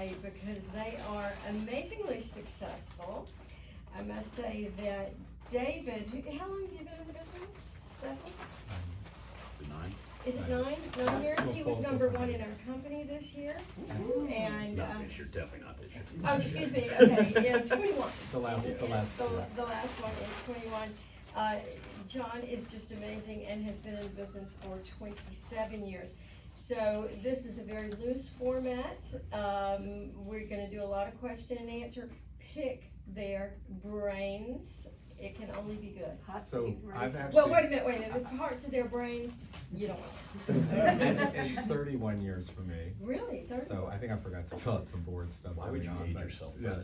today because they are amazingly successful. I must say that David, how long have you been in the business? 7? Is it 9? Is it 9 years? He was number 1 in our company this year. And Not this year, definitely not this year. oh, excuse me. Okay, yeah, 21. The last the year. last one is 21. John is just amazing and has been in the business for 27 years. So this is a very loose format. We're going to do a lot of question and answer. Pick their brains. It can only be good. So I've actually. Well, wait a minute. The parts of their brains, you don't want. It's 31 years for me. Really? 30? So I think I forgot to fill out some board stuff. Why would you early on, age but, yourself? yeah.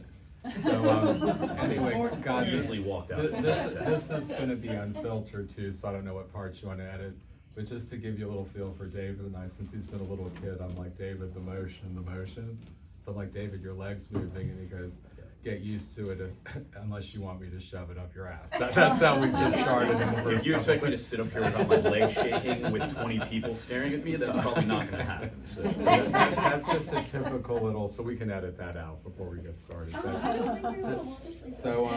So anyway, God, Usually walked out. this is going to be unfiltered too, so I don't know what parts you want to edit. But just to give you a little feel for David and I, since he's been a little kid, I'm like, David, the motion. So I'm like, David, your leg's moving, and he goes, get used to it unless you want me to shove it up your ass. That's how we just started in the first If you couple expect me to sit up here without my legs shaking with 20 people staring at me, that's probably not gonna happen. So. That's just a typical little, so we can edit that out before we get started. So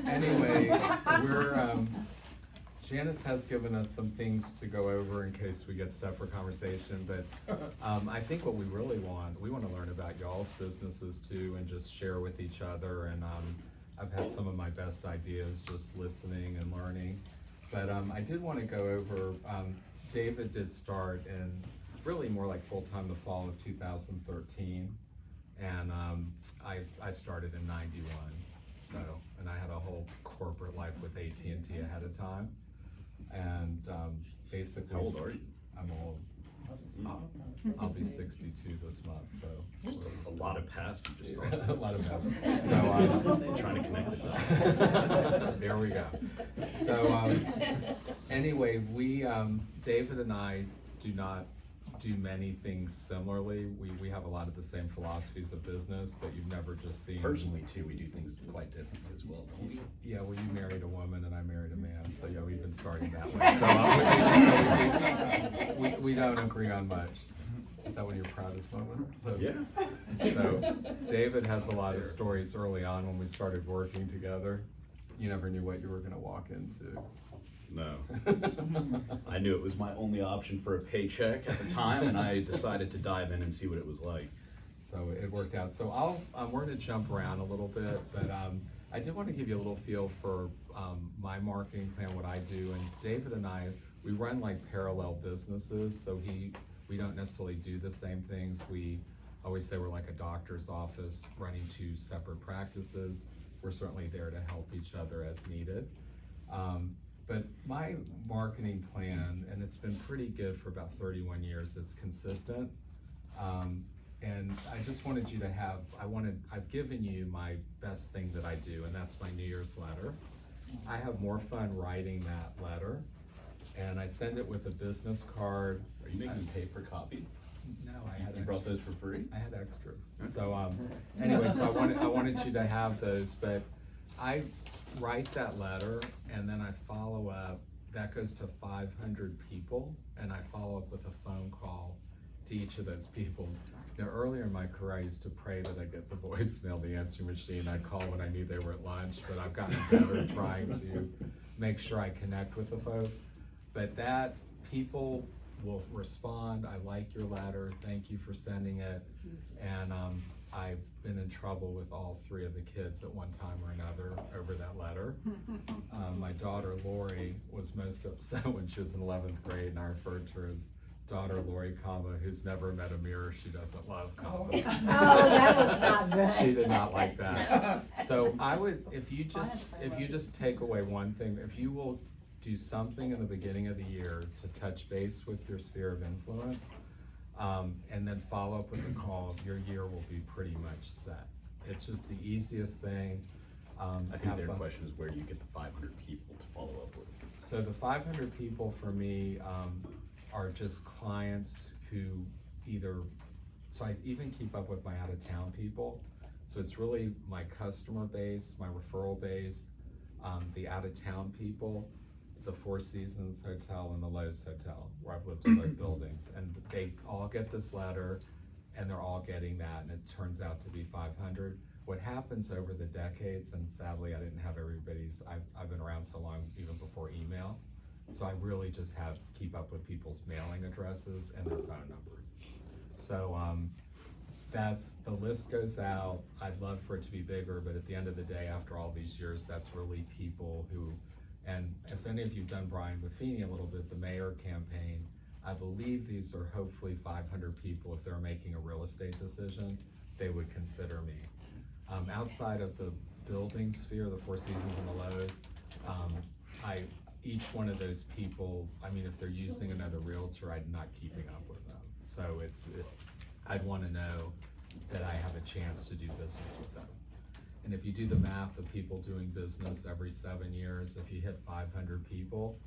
anyway, we're, Janice has given us some things to go over in case we get stuff for conversation, but I think what we really want, we want to learn about y'all's businesses too and just share with each other. And I've had some of my best ideas just listening and learning. But I did want to go over, David did start in really more like full-time the fall of 2013. And I started in 91. So, and I had a whole corporate life with AT&T ahead of time. And basically, How old are you? I'm old. I'll be 62 this month, so A lot of past you just started. a lot of that. So Trying to connect the dots. there we go. So anyway, we David and I do not do many things similarly. We have a lot of the same philosophies of business, but you've never just seen. Personally too, we do things quite differently as well, don't we? Yeah, well, you married a woman and I married a man, so yeah, we've been starting that way. So we don't agree on much. Is that one of your proudest moments? So, Yeah. So David has a lot of stories early on when we started working together. You never knew what you were going to walk into. No. I knew it was my only option for a paycheck at the time, and I decided to dive in and see what it was like. So it worked out. So we're going to jump around a little bit, but I did want to give you a little feel for my marketing plan, what I do. And David and I, we run like parallel businesses. So we don't necessarily do the same things. We always say we're like a doctor's office running 2 separate practices. We're certainly there to help each other as needed. But my marketing plan, and it's been pretty good for about 31 years, it's consistent. And I just wanted you to have, I've given you my best thing that I do, and that's my New Year's letter. I have more fun writing that letter, and I send it with a business card. Are you making paper copy? No, I had You brought those for free? I had extras. So anyway, so I wanted you to have those, but I write that letter and then I follow up. That goes to 500 people, and I follow up with a phone call to each of those people. Now, earlier in my career, I used to pray that I get the voicemail, the answering machine. I'd call when I knew they were at lunch, but I've gotten better trying to make sure I connect with the folks. But that people will respond. I like your letter. Thank you for sending it. And I've been in trouble with all 3 of the kids at one time or another over that letter. My daughter Lori was most upset when she was in 11th grade, and I referred to her as daughter Lori, who's never met a mirror she doesn't love, Oh, that was not good. She did not like that. So I would, if you just take away one thing, if you will do something in the beginning of the year to touch base with your sphere of influence, and then follow up with a call, your year will be pretty much set. It's just the easiest thing. I think their question is, where do you get the 500 people to follow up with? So the 500 people for me are just clients who so I even keep up with my out-of-town people. So it's really my customer base, my referral base, the out-of-town people, the Four Seasons Hotel and the Lowe's Hotel, where I've lived in both buildings. And they all get this letter, and they're all getting that, and it turns out to be 500. What happens over the decades, and sadly I didn't have everybody's, I've been around so long even before email, so I really just have keep up with people's mailing addresses and their phone numbers. So that's, the list goes out. I'd love for it to be bigger, but at the end of the day, after all these years, that's really people who, and if any of you've done Brian Buffini a little bit, the mayor campaign, I believe these are hopefully 500 people. If they're making a real estate decision, they would consider me. Outside of the building sphere, the Four Seasons and the Lowe's, each one of those people, I mean, if they're using another realtor, I'm not keeping up with them. So I'd wanna know that I have a chance to do business with them. And if you do the math of people doing business every 7 years, if you hit 500 people,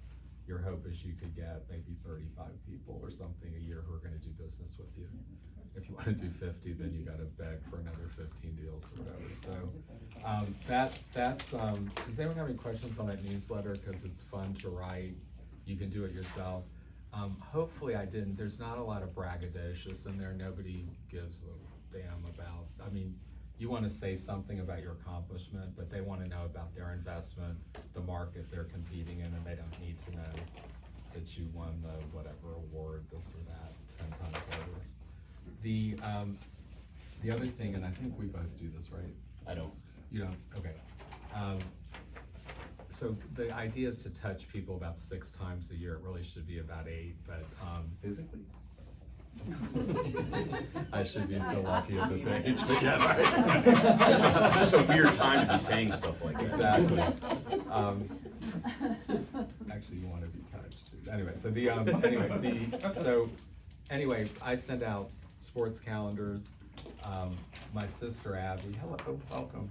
your hope is you could get maybe 35 people or something a year who are gonna do business with you. If you wanna do 50, then you gotta beg for another 15 deals or whatever. So does anyone have any questions on that newsletter? Cause it's fun to write, you can do it yourself. Hopefully I didn't, there's not a lot of braggadocious in there. Nobody gives a damn about, I mean, you wanna say something about your accomplishment, but they wanna know about their investment, the market they're competing in, and they don't need to know that you won the whatever award, this or that, 10 times over. The other thing, and I think we both do this, right? I don't. You don't, okay. So the idea is to touch people about 6 times a year. It really should be about 8, but Physically? I should be so lucky at this age, but yeah, It's just a weird time to be saying stuff like that. exactly. Actually, you want to be touched too. Anyway, so anyway, I send out sports calendars. My sister Abby, hello, welcome.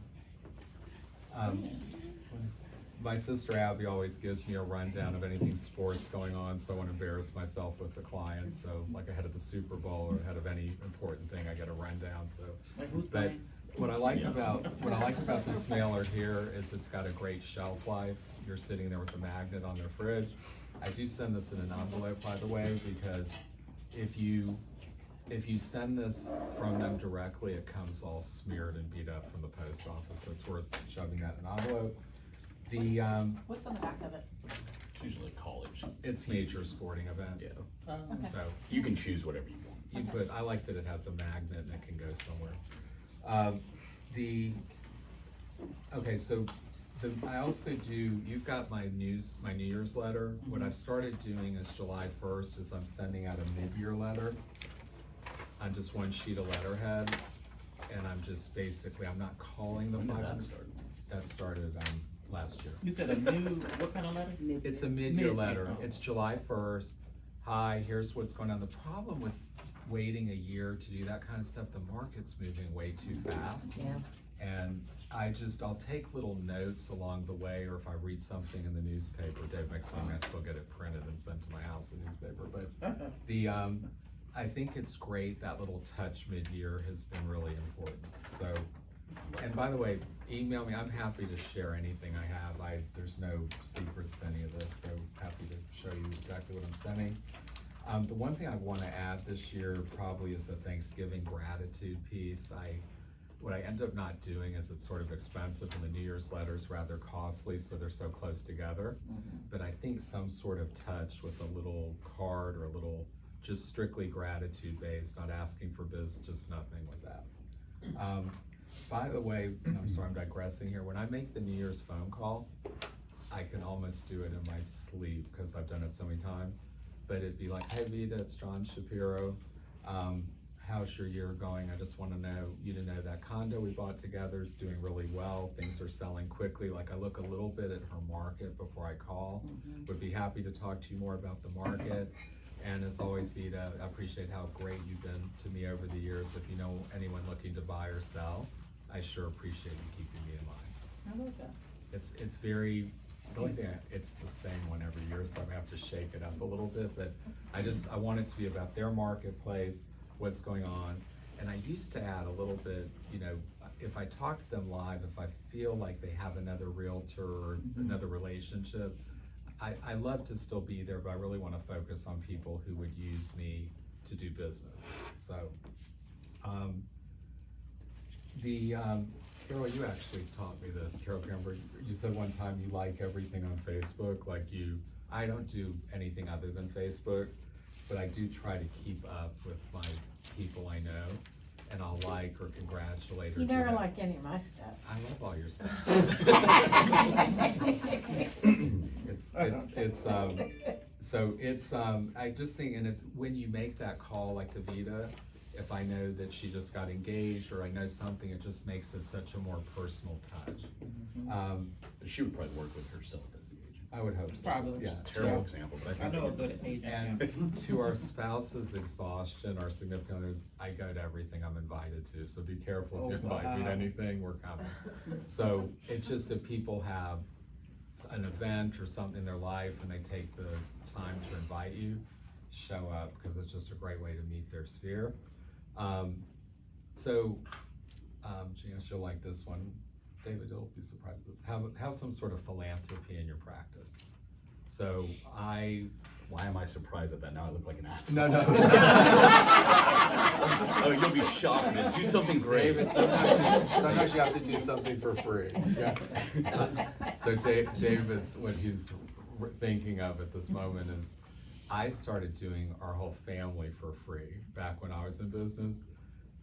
My sister Abby always gives me a rundown of anything sports going on, so I won't embarrass myself with the clients. So like ahead of the Super Bowl or ahead of any important thing, I get a rundown. So, but what I like about this mailer here is it's got a great shelf life. You're sitting there with a magnet on their fridge. I do send this in an envelope, by the way, because if you send this from them directly, it comes all smeared and beat up from the post office, so it's worth shoving that in an envelope. What's on the back of it? It's usually college. It's major sporting events. Yeah. Okay. So You can choose whatever you want. you put, I like that it has a magnet and it can go somewhere. Okay, so I also do, you've got my New Year's letter. What I've started doing is July 1st is I'm sending out a mid-year letter on just one sheet of letterhead. And I'm just basically, I'm not calling the When did that 500. start? That started last year. You said a new, what kind of letter? It's a mid-year Mid-year, letter. oh. It's July 1st. Hi, here's what's going on. The problem with waiting a year to do that kind of stuff, the market's moving way too fast. Yeah. And I'll take little notes along the way, or if I read something in the newspaper, Dave makes fun of me, I still get it printed and sent to my house, the newspaper. But I think it's great, that little touch mid-year has been really important. So, and by the way, email me, I'm happy to share anything I have. There's no secrets to any of this, so happy to show you exactly what I'm sending. The one thing I wanna add this year probably is the Thanksgiving gratitude piece. What I end up not doing is it's sort of expensive, and the New Year's letter is rather costly, so they're so close together. But I think some sort of touch with a little card or a little, just strictly gratitude based, not asking for just nothing with that. By the way, I'm sorry, I'm digressing here. When I make the New Year's phone call, I can almost do it in my sleep because I've done it so many times. But it'd be like, hey Vita, it's John Shapiro. How's your year going? I just want to know you to know that condo we bought together is doing really well. Things are selling quickly. Like I look a little bit at her market before I call. Would be happy to talk to you more about the market. And as always, Vita, I appreciate how great you've been to me over the years. If you know anyone looking to buy or sell, I sure appreciate you keeping me in mind. I like that. It's very, the only thing, it's the same one every year, so I have to shake it up a little bit, but I want it to be about their marketplace, what's going on. And I used to add a little bit, if I talk to them live, if I feel like they have another realtor or another relationship, I love to still be there, but I really want to focus on people who would use me to do business. So Carol, you actually taught me this, Carol Camber, you said one time you like everything on Facebook, I don't do anything other than Facebook, but I do try to keep up with my people I know, and I'll like or congratulate or You do never that. like any of my stuff. I love all your stuff. I just think, and it's, when you make that call, like to Vita, if I know that she just got engaged, or I know something, it just makes it such a more personal touch. She would probably work with herself as the agent. I would hope so. Probably. Yeah. Terrible So- example, but I I think. know a good agent. And to our spouse's exhaustion, our significant others, I go to everything I'm invited to, so be careful if you Oh, invite me to wow. anything, we're coming. So it's just if people have an event or something in their life and they take the time to invite you, show up, because it's just a great way to meet their sphere. Janice, you'll like this one. David, you'll be surprised at this. Have some sort of philanthropy in your practice. So Why am I surprised at that? Now I look like an asshole. No. Oh, you'll be shocked, miss. Do something great. David, sometimes you have to do something for free. Yeah. So David's, what he's thinking of at this moment is, I started doing our whole family for free back when I was in business,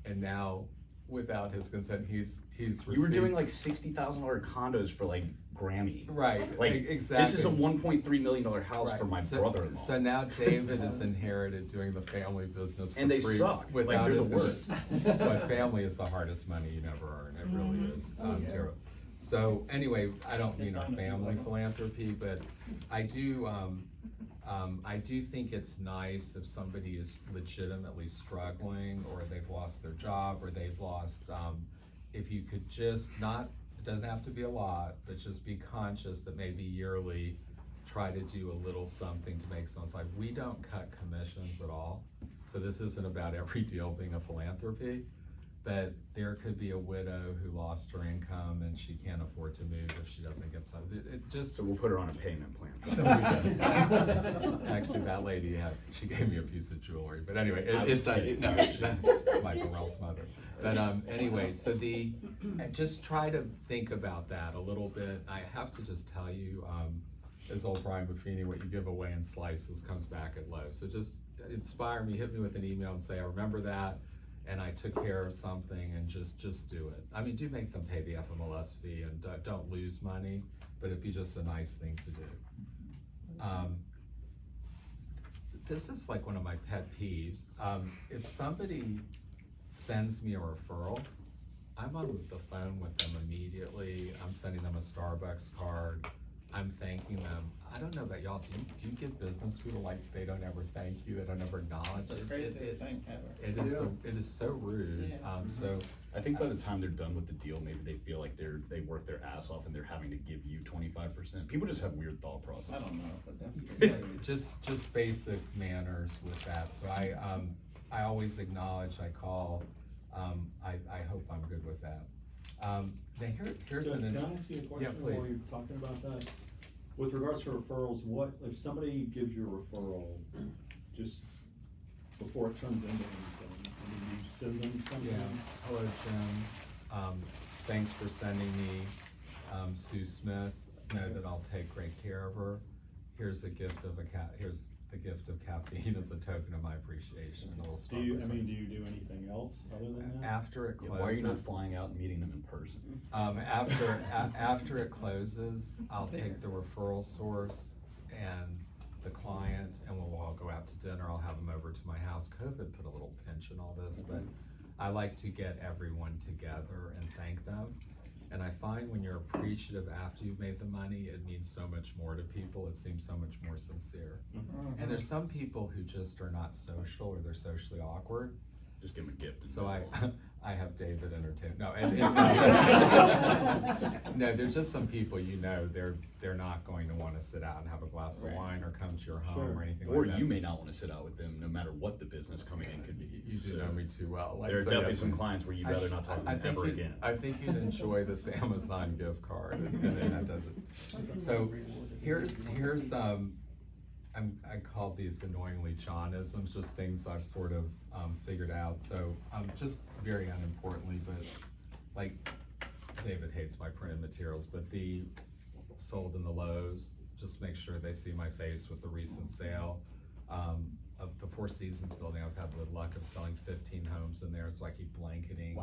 and now, without his consent, he's received. You were doing like $60,000 condos for like Grammy. Right, Like, exactly. this is a $1.3 million house Right. for my brother-in-law. So now David has inherited doing the family business for And they free suck. Like, without they're his the worst. consent. But family is the hardest money you never earn, it really is, terrible. So anyway, I don't mean a family philanthropy, but I do think it's nice if somebody is legitimately struggling, or they've lost their job, or they've lost, if you could just not, it doesn't have to be a lot, but just be conscious that maybe yearly, try to do a little something to make someone's life. We don't cut commissions at all, so this isn't about every deal being a philanthropy. But there could be a widow who lost her income and she can't afford to move if she doesn't get some, it just. So we'll put her on a payment plan. Actually, that lady she gave me a piece of jewelry, but anyway, I was it's kidding. no, Michael Ralph's mother. But anyway, so just try to think about that a little bit. I have to just tell you, as old Brian Buffini, what you give away in slices comes back at low. So just inspire me, hit me with an email and say, I remember that, and I took care of something, and just do it. I mean, do make them pay the FMLS fee, and don't lose money, but it'd be just a nice thing to do. This is like one of my pet peeves. If somebody sends me a referral, I'm on the phone with them immediately. I'm sending them a Starbucks card. I'm thanking them. I don't know about y'all, do you give business people like they don't ever thank you, they don't ever acknowledge That's the it? craziest thing ever. It is so rude. Yeah. So I think by the time they're done with the deal, maybe they feel like they work their ass off and they're having to give you 25%. People just have weird thought process. I don't know, but that's. just basic manners with that. So I always acknowledge, I call, I hope I'm good with that. Now here's So an. can I ask you a Yeah, question please. while you're talking about that? With regards to referrals, what, if somebody gives you a referral just before it turns into anything, I mean, you send them something? Yeah, hello Jim, thanks for sending me, Sue Smith, know that I'll take great care of her. Here's the gift of here's the gift of caffeine as a token of my appreciation, and a little Do you, Starbucks. do you do anything else other than that? After it Yeah, closes. why are you not flying out and meeting them in person? After it closes, I'll take the referral source and the client, and we'll all go out to dinner. I'll have them over to my house. COVID put a little pinch in all this, but I like to get everyone together and thank them. And I find when you're appreciative after you've made the money, it means so much more to people. It seems so much more sincere. And there's some people who just are not social, or they're socially awkward. Just give them a gift. So I have David entertain. No, and it's no. There's just some people they're not going to want to sit out and have a glass of wine or come to your home Sure. or anything Or like that. you may not want to sit out with them, no matter what the business coming in could be. You do So know me too well. There are so definitely yes, some clients where you'd rather not talk to them think ever you'd- again. I think you'd enjoy this Amazon gift card, and then that does it. So here's I call these annoyingly Johnisms, just things I've sort of figured out. So just very unimportantly, but like David hates my printed materials, but the sold in the Lowe's, just make sure they see my face with the recent sale. Of the Four Seasons building, I've had the luck of selling 15 homes in there, so I keep blanketing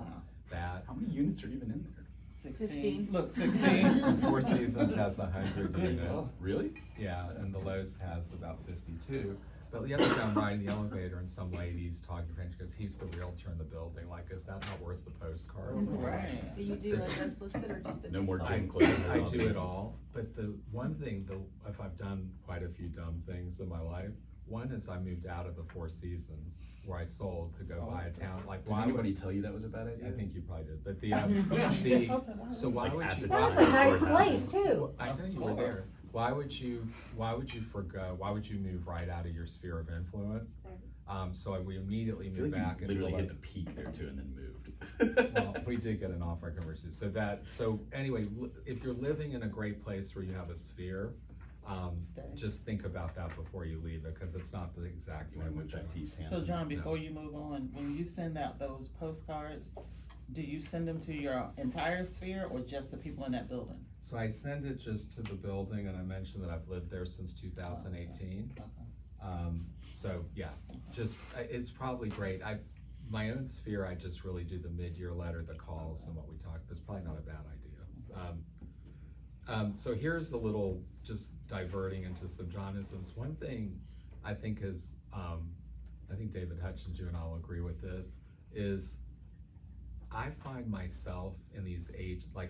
that. How many units are even in there? 16. Look, 16. Four Seasons has 100 Good units. enough. Really? Yeah, and the Lowe's has about 52. But the other day I'm riding the elevator and some lady's talking French because he's the realtor in the building. Like, is that not worth the postcards? Right. Do you do a unsolicited or just a No more just Jim sign? Clinton. I do it all, but the one thing, if I've done quite a few dumb things in my life, one is I moved out of the Four Seasons where I sold to go buy a town. Like, Did why anybody would, tell you that was a bad idea? I think you probably did, but so why Like would at you? the That was time a nice before it place happened. too. I know you were there. Why would you forgo, why would you move right out of your sphere of influence? So we immediately I feel moved like back you into literally a hit the peak there too and then moved. well, we did get an offer conversation. So anyway, if you're living in a great place where you have a sphere, just think about that before you leave it, because it's not the exact You wanna same. move back to East So Hampton? John, before you move on, when you send out those postcards, do you send them to your entire sphere or just the people in that building? So I send it just to the building, and I mentioned that I've lived there since 2018. Okay. So yeah, it's probably great. My own sphere, I just really do the mid-year letter, the calls, and what we talk. It's probably not a bad idea. So here's the little, just diverting into some Johnisms. One thing I think is, I think David Hutchins, you and I'll agree with this, is I find myself in these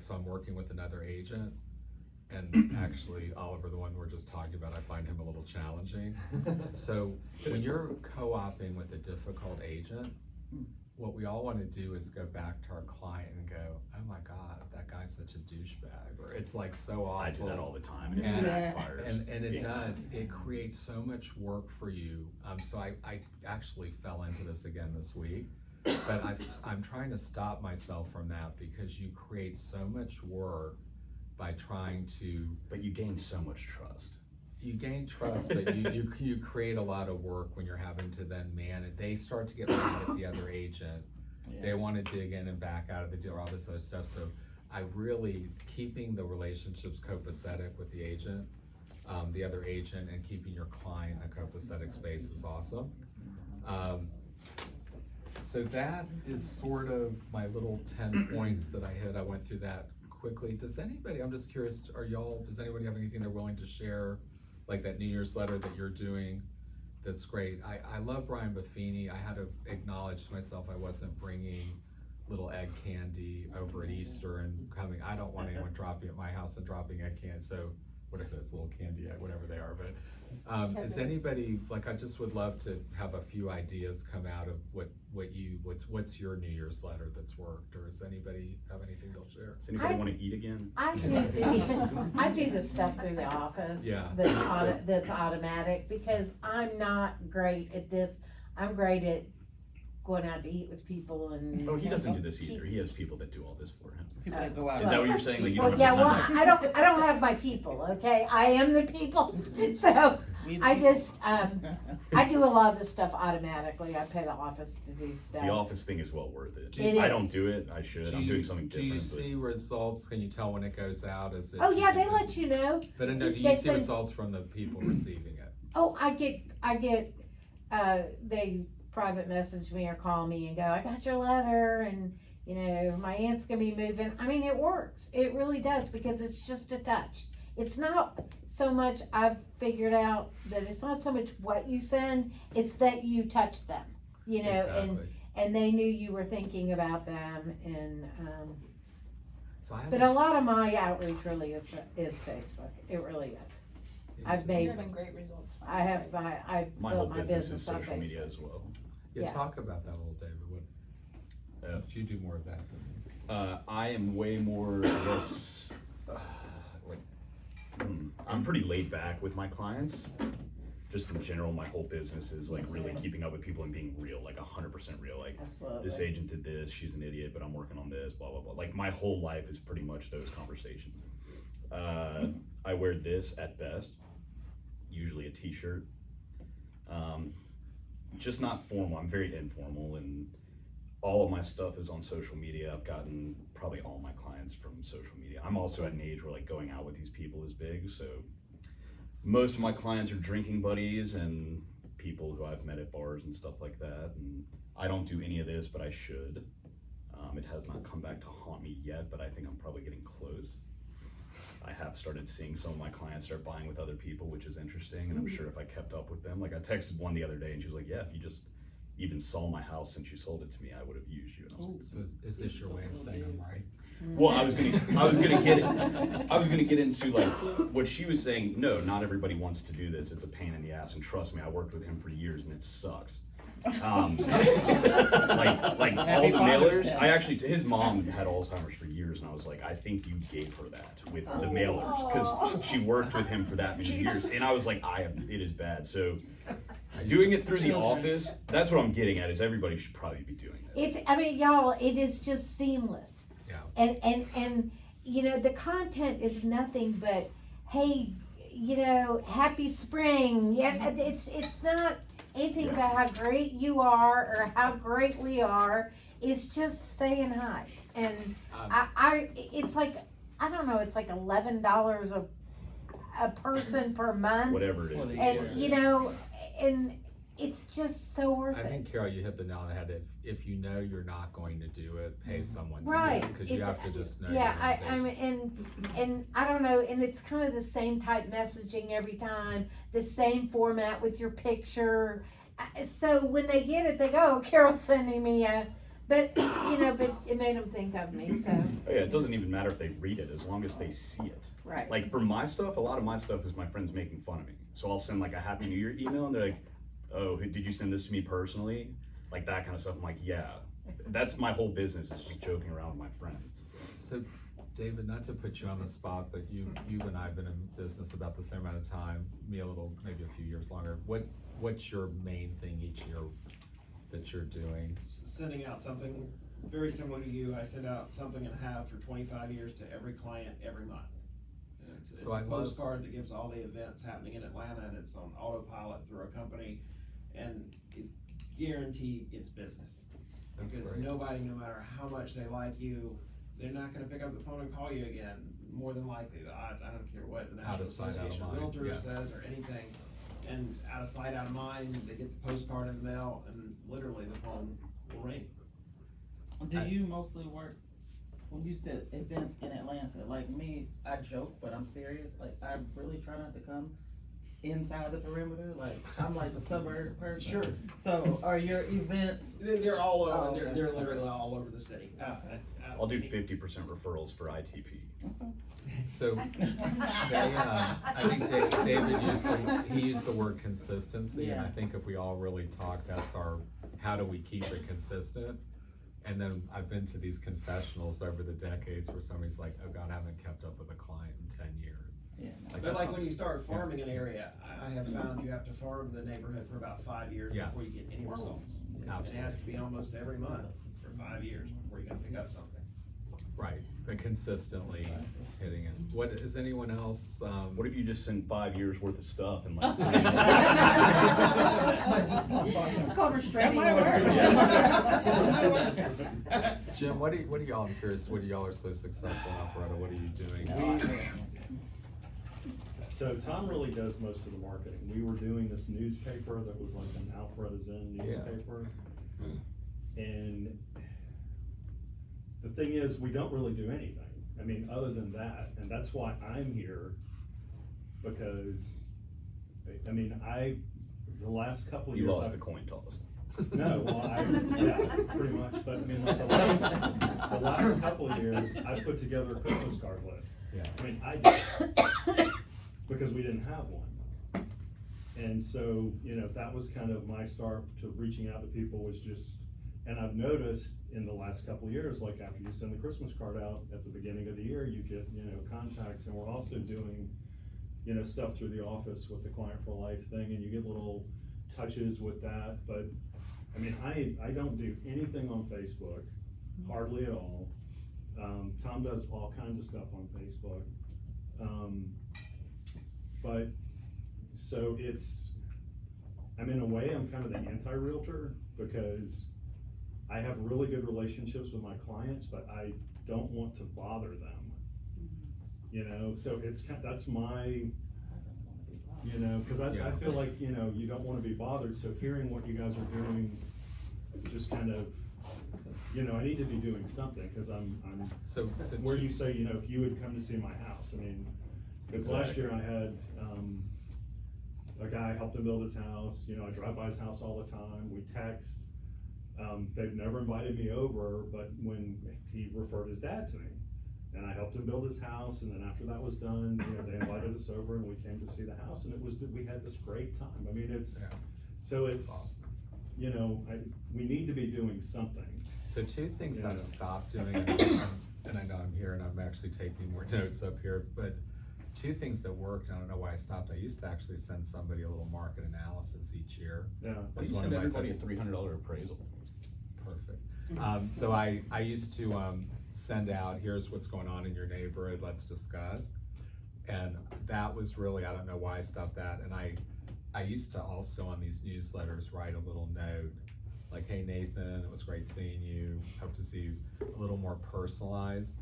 so I'm working with another agent, and actually Oliver, the one we're just talking about, I find him a little challenging. So when you're co-oping with a difficult agent, what we all want to do is go back to our client and go, oh my God, that guy's such a douchebag, or it's like so awful. I do that all the time and And- it backfires. And it big does, time. it creates so much work for you. So I actually fell into this again this week, but I'm trying to stop myself from that, because you create so much work by trying to, But you gain so much trust. you gain trust, but you create a lot of work when you're having to then manage. They start to get mad at the other agent. They want to dig in and back out of the deal, all this other stuff. So I really, keeping the relationships copacetic with the agent, the other agent, and keeping your client in a copacetic space is awesome. So that is sort of my little 10 points that I hit. I went through that quickly. Does anybody, I'm just curious, does anybody have anything they're willing to share, like that New Year's letter that you're doing? That's great. I love Brian Buffini. I had to acknowledge to myself I wasn't bringing little egg candy over at Easter and coming. I don't want anyone dropping at my house and dropping egg candy. So what if it's little candy, whatever they are. But is anybody, like, I just would love to have a few ideas come out of what's your New Year's letter that's worked, or does anybody have anything they'll share? Does anybody want to eat again? I do the stuff through the office. Yeah. That's automatic, because I'm not great at this. I'm great at going out to eat with people and. Oh, he doesn't do this either. He has people that do all this for him. People that go out. Is that what you're saying? Like you Well, don't yeah, have the well, time I don't have my people, okay? I am the people, so We- I just, I do a lot of this stuff automatically. I pay the office to do stuff. The office thing is well worth it. It I is. don't do it. I should. I'm doing something Do you different. see results? Can you tell when it goes out? Is it? Oh, yeah, they let you know. But no, do you They see send- results from the people receiving it? Oh, I get, they private message me or call me and go, I got your letter, and, you know, my aunt's gonna be moving. I mean, it works. It really does, because it's just a touch. It's not so much, I've figured out that it's not so much what you send, it's that you touch them, you know, Exactly. and they knew you were thinking about them, and, So I have but a lot of my outreach really is Facebook. It really is. I've made, You're having great results. from I it, have, right? I've My whole built my business is business on social media Facebook. as well. Yeah, yeah. talk about that a little, David. You do more of that than me. I am way more, I guess, I'm pretty laid back with my clients. Just in general, my whole business is like really keeping up with people and being real, like 100% real. Like, Absolutely. this agent did this, she's an idiot, but I'm working on this, blah, blah, blah. Like, my whole life is pretty much those conversations. I wear this at best. usually a t-shirt. Just not formal, I'm very informal, and all of my stuff is on social media. I've gotten probably all my clients from social media. I'm also at an age where like going out with these people is big, so most of my clients are drinking buddies and people who I've met at bars and stuff like that, and I don't do any of this, but I should. It has not come back to haunt me yet, but I think I'm probably getting close. I have started seeing some of my clients start buying with other people, which is interesting, and I'm sure if I kept up with them, like I texted one the other day and she was like, yeah, if you just even saw my house since you sold it to me, I would have used you. And I was like, So is this your way of saying I'm right? well, I was gonna get into like what she was saying. No, not everybody wants to do this. It's a pain in the ass, and trust me, I worked with him for years, and it sucks. Like all Happy the Father's mailers. Day. I actually, his mom had Alzheimer's for years, and I was like, I think you gave her that with the mailers because she worked with him for that many years, and I was like, it is bad. So doing it through the office, that's what I'm getting at. Is everybody should probably be doing it. I mean, y'all, it is just seamless. Yeah. And you know, the content is nothing but, hey, you know, happy spring. Yeah, it's not anything about how great you are or how great we are. It's just saying hi. And it's like, I don't know, it's like $11 a person per month. Whatever it is. And, you know, and it's just so worth I it. think, Carol, you hit the nail on the head. If you know you're not going to do it, pay someone to Right. do it, because you have to just know. Yeah, your I limitations. mean, and I don't know, and it's kind of the same type messaging every time, the same format with your picture. So when they get it, they go, oh, Carol's sending me but you know, but it made them think of me, so. Oh, yeah, it doesn't even matter if they read it as long as they see it. Right. Like for my stuff, a lot of my stuff is my friends making fun of me. So I'll send like a Happy New Year email and they're like, oh, did you send this to me personally? Like that kind of stuff. I'm like, yeah. That's my whole business, is just joking around with my friends. So, David, not to put you on the spot, but you and I have been in business about the same amount of time, me a little, maybe a few years longer. What's your main thing each year that you're doing? Sending out something very similar to you. I send out something and have for 25 years to every client every month. And it's So a I love- postcard that gives all the events happening in Atlanta, and it's on autopilot through our company, and it guaranteed it's business. That's Because great. nobody, no matter how much they like you, they're not gonna pick up the phone and call you again. More than likely, the odds, I don't care what the Out National of sight, out of Association of mind, Realtors yeah. says or anything. And out of sight, out of mind, they get the postcard in the mail, and literally the phone will ring. Do you mostly work, when you said events in Atlanta, like me, I joke, but I'm serious, like, I really try not to come inside the perimeter, like, I'm like a suburb person. Sure. So are your events, They're all over, Oh, they're, okay. they're literally all over the city. I'll do 50% referrals for ITP. So, I think David used the word consistency, and I Yeah. think if we all really talk, that's how do we keep it consistent? And then I've been to these confessionals over the decades where somebody's like, oh God, I haven't kept up with a client in 10 years. yeah, no. But that's like all- when you start farming an area, I have found you have to farm the neighborhood for about 5 years Yes. before you get any results. It Absolutely. has to be almost every month for 5 years before you're gonna pick up something. Right, but consistently hitting it. What, is anyone else, What if you just send 5 years worth of stuff and like? Cover That might work. Jim, what do y'all, I'm curious, what do y'all are so successful in Alpharetta, what are you doing? So Tom really does most of the marketing. We were doing this newspaper that was like an Alpharetta Zen Yeah. newspaper. And the thing is, we don't really do anything. I mean, other than that, and that's why I'm here, because, I mean, the last couple of You years. lost I've- the coin toss. No, well, yeah, pretty much, but I mean, like the last couple of years, I put together a Christmas card list. Yeah. I mean, I did, because we didn't have one. And so, you know, that was kind of my start to reaching out to people, was just, and I've noticed in the last couple of years, like after you send the Christmas card out at the beginning of the year, you get, you know, contacts, and we're also doing, you know, stuff through the office with the Client for Life thing, and you get little touches with that, but I mean, I don't do anything on Facebook, hardly at all. Tom does all kinds of stuff on Facebook. But so in a way, I'm kind of the anti-realtor, because I have really good relationships with my clients, but I don't want to bother them. You know, so that's my, you know, cause I feel like, you know, you don't wanna be bothered, so hearing what you guys are doing, just kind of, you know, I need to be doing something, cause I'm, So where you say, you know, if you would come to see my house, I mean, cause last year I had, a guy helped him build his house, you know, I drive by his house all the time, we text. They've never invited me over, but when he referred his dad to me, and I helped him build his house, and then after that was done, you know, they invited us over and we came to see the house, and we had this great time. I mean, so it's, you know, we need to be doing something. So two things Yeah. I've stopped doing, and I know I'm here and I'm actually taking more notes up here, but two things that worked, I don't know why I stopped. I used to actually send somebody a little market analysis each year. Yeah. Well, you That's one send of my everybody a top- $300 appraisal. Perfect. So I used to send out, here's what's going on in your neighborhood, let's discuss. And that was really, I don't know why I stopped that. And I used to also on these newsletters write a little note, like, hey Nathan, it was great seeing you, hope to see you, a little more personalized.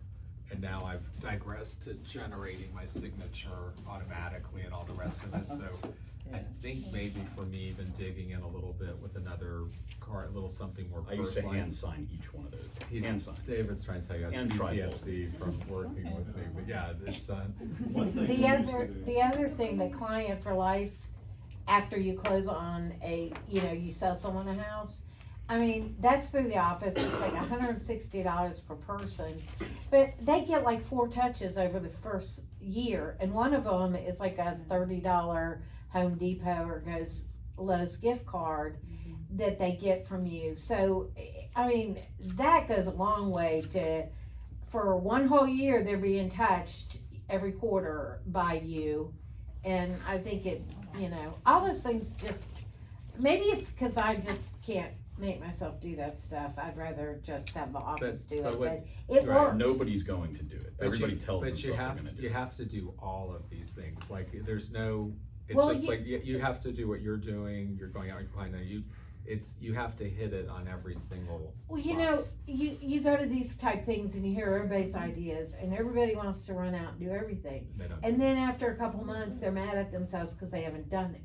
And now I've digressed to generating my signature automatically and all the rest of it, so I think maybe for me, even digging in a little bit with another card, a little something more I personalized. used to hand sign each one of those. Hand sign. David's trying to tell you, has And PTSD from working with me, but yeah, it's, One thing we The used to other, do- the other thing, the client for life, after you close on you sell someone a house, I mean, that's through the office, it's like $160 per person, but they get like 4 touches over the first year, and one of them is like a $30 Home Depot or Lowe's gift card that they get from you. So, I mean, that goes a long way for one whole year, they're being touched every quarter by you. And I think all those things just, maybe it's cause I just can't make myself do that stuff. I'd rather just have the office do but it, what- but it right, works. Nobody's going to do it. Everybody tells but themselves you they're have gonna do you it. have to do all of these things, like, there's no, it's Well, just like, you have to do what you're doing, you're going out and client, you have to hit it on every single Well, spot. you go to these type things and you hear everybody's ideas and everybody wants to run out and do everything. They don't And then after a couple months, they're mad at themselves because they haven't done it.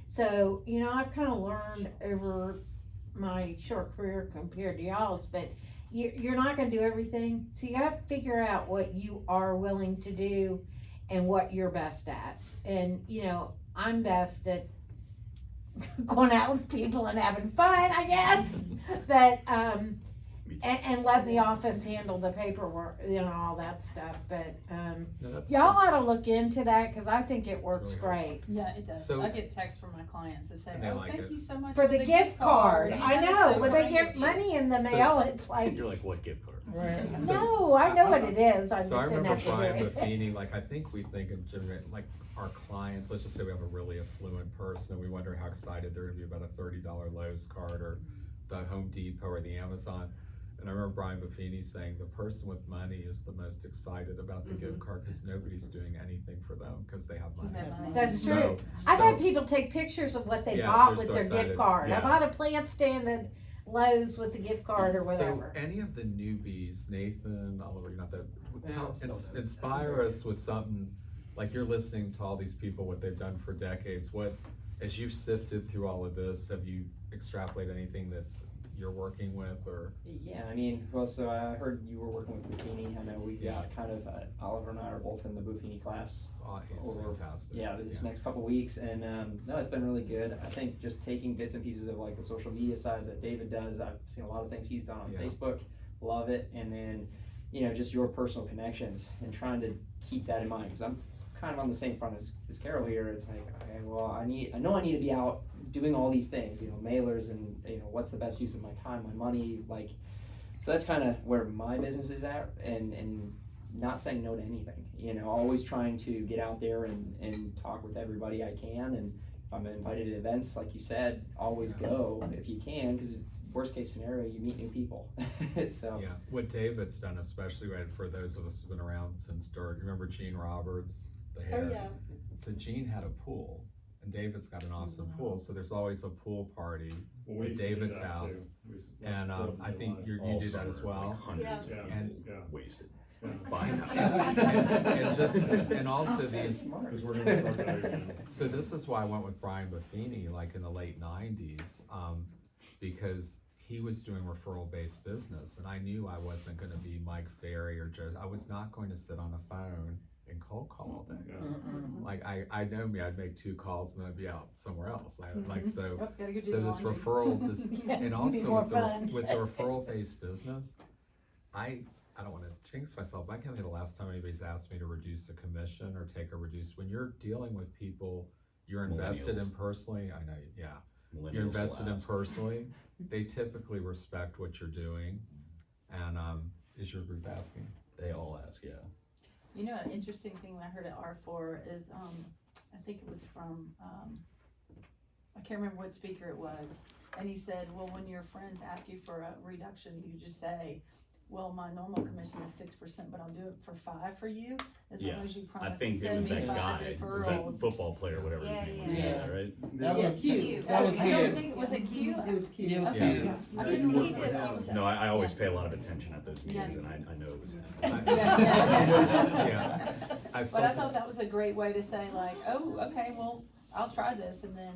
So, I've kind of learned over my short career compared to y'all's, but you're not gonna do everything. So you have to figure out what you are willing to do and what you're best at. And, I'm best at going out with people and having fun, I guess. But, and letting the office handle the paperwork, all that stuff. But, No, that's- y'all ought to look into that, cause I think it works really great. Yeah, it does. So- I get texts from my clients that say, And they oh, like thank it. you so much For the gift card, You I guys know, so when they kind get of you." money in the mail, it's like, You're like, what gift card? no, I know what it is, I just So I didn't remember have to do Brian it. Buffini, like, I think we think in general, like, our clients, let's just say we have a really affluent person, and we wonder how excited they're gonna be about a $30 Lowe's card, or the Home Depot, or the Amazon. And I remember Brian Buffini saying, the person with money is the most excited about the gift card, cause nobody's doing anything for them, cause they have money. they have money. That's So- true. I've so- had people take pictures of what they Yeah, bought they're with so their excited. gift card. I Yeah. bought a plant stand at Lowe's with the gift card or whatever. So any of the newbies, Nathan, Oliver, you're not that, Yeah, I'm still inspire us with something, like, you're listening to all these people, what they've done for decades, as you've sifted through all of this, have you extrapolated anything that's you're working with, or? Yeah, I mean, well, so I heard you were working with Buffini. I know we got kind of, Oliver and I are both in the Buffini class. Oh, he's over, fantastic. Yeah, this next couple weeks, and no, it's been really good. I think just taking bits and pieces of like the social media side that David does. I've seen a lot of things he's done on Yeah. Facebook, love it, and then just your personal connections and trying to keep that in mind, because I'm kind of on the same front as Carol here. It's like, okay, well, I know I need to be out doing all these things, mailers, and what's the best use of my time, my money, like, so that's kind of where my business is at, and not saying no to anything, always trying to get out there and talk with everybody I can, and if I'm invited to events, like you said, always go if you can, because worst case scenario, you meet new people. So Yeah, what David's done, especially for those of us who've been around since dirt, you remember Gene Roberts, the hair? Oh, yeah. So Gene had a pool, and David's got an awesome pool, so there's always a pool party Well, we at used to do David's that house. too. We used to, And, Fourth of I think July. you do that as Summer, well. like hundreds Yeah. of And- people Yeah. wasted. Yeah. Buying And just, and also That's these, smart. Cause we're gonna start that again. so this is why I went with Brian Buffini, like in the late nineties, because he was doing referral-based business, and I knew I wasn't gonna be Mike Ferry or Joe, I was not going to sit on a phone and cold call all day. Yeah. Like, I know me, I'd make 2 calls and then I'd be out somewhere else, like, so. Oh, gotta go do So the this laundry. referral, this, and Be also more with the, fun. with the referral-based business, I don't wanna jinx myself, but I can't think of the last time anybody's asked me to reduce a commission or take a reduce, when you're dealing with people you're invested in Millennials. personally, I know, yeah, Millennials you're will invested in ask. personally, they typically respect what you're doing, and, is your group asking? They all ask, yeah. You know, an interesting thing that I heard at R4 is, I think it was from, I can't remember what speaker it was. And he said, well, when your friends ask you for a reduction, you just say, well, my normal commission is 6%, but I'll do it for 5 for you, as Yeah. long as you I promise to think it send was me that 5 guy, it was referrals. that football player, whatever Yeah, his name was, yeah. yeah, right? That was Cute. That was I don't cute. think, was it cute? It was cute. It was Okay. cute. I couldn't He remember. did. No, I always pay a lot of attention at those Yeah. meetings, and I know it was him. Yeah. I But saw- I thought that was a great way to say like, oh, okay, well, I'll try this, and then,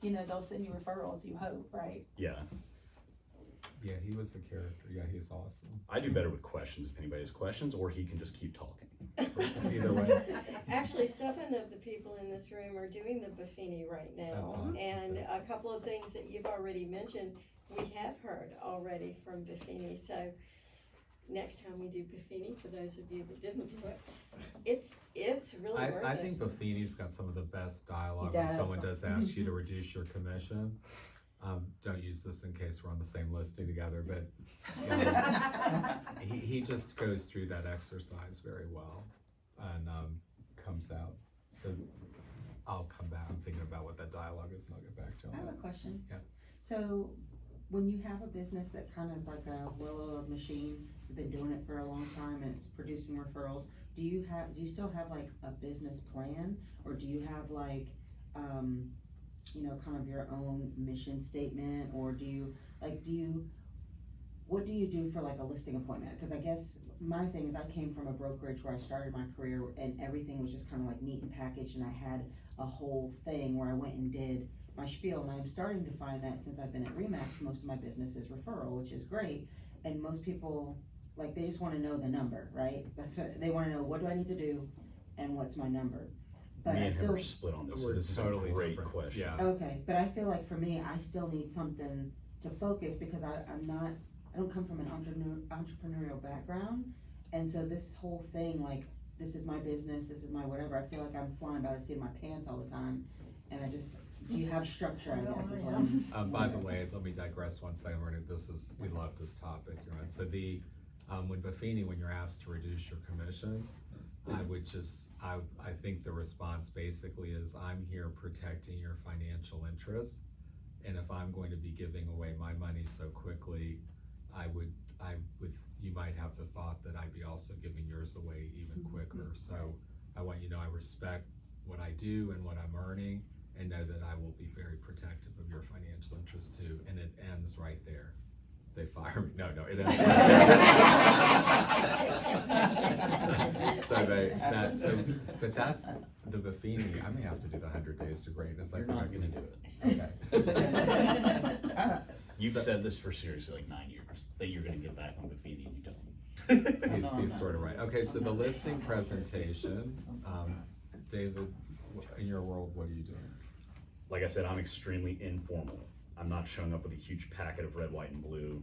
you know, they'll send you referrals, you hope, right? Yeah, Yeah, he was a character, yeah, he's awesome. I do better with questions if anybody has questions, or he can just keep talking. Either way. Actually, 7 of the people in this room are doing the Buffini right That's now. awesome. And a couple of things that you've already mentioned, we have heard already from Buffini. So next time we do Buffini, for those of you that didn't do it, it's really worth it. I think Buffini's got some of the best dialogue He when does. someone does ask you to reduce your commission. Don't use this in case we're on the same listing together, but he just goes through that exercise very well and comes out. So I'll come back, I'm thinking about what that dialogue is and I'll get back to I have him. a question. Yeah. So, when you have a business that kind of is like a well-oiled machine, you've been doing it for a long time and it's producing referrals, do you still have like a business plan? Or do you have like, you know, kind of your own mission statement? Or what do you do for like a listing appointment? Cause I guess my thing is I came from a brokerage where I started my career and everything was just kind of like neat and packaged, and I had a whole thing where I went and did my spiel, and I'm starting to find that since I've been at Remax, most of my business is referral, which is great, and most people, like, they just wanna know the number, right? That's what, they wanna know, what do I need to do, and what's my number? But Me I and him still, are split on this, so We're this is a totally great different. question. Yeah. okay, but I feel like for me, I still need something to focus, because I don't come from an entrepreneurial background, and so this whole thing, like, this is my business, this is my whatever, I feel like I'm flying by the seat of my pants all the time, and do you have structure, I guess, is what I'm. By the way, let me digress one second, we love this topic, you're on. So when Buffini, when you're asked to reduce your commission, I think the response basically is, I'm here protecting your financial interests. And if I'm going to be giving away my money so quickly, you might have the thought that I'd be also giving yours away even quicker. So I want you to know I respect what I do and what I'm earning, and know that I will be very protective of your financial interests too, and it ends right there. They fire me, no, it ends. But that's the Buffini, I may have to do the 100 Days to Greatness. You're not gonna do it. Okay. You've said this for seriously like 9 years, that you're gonna get back on Buffini, and you don't. He's sort of right. Okay, so the listing presentation, David, in your world, what are you doing? Like I said, I'm extremely informal. I'm not showing up with a huge packet of red, white, and blue.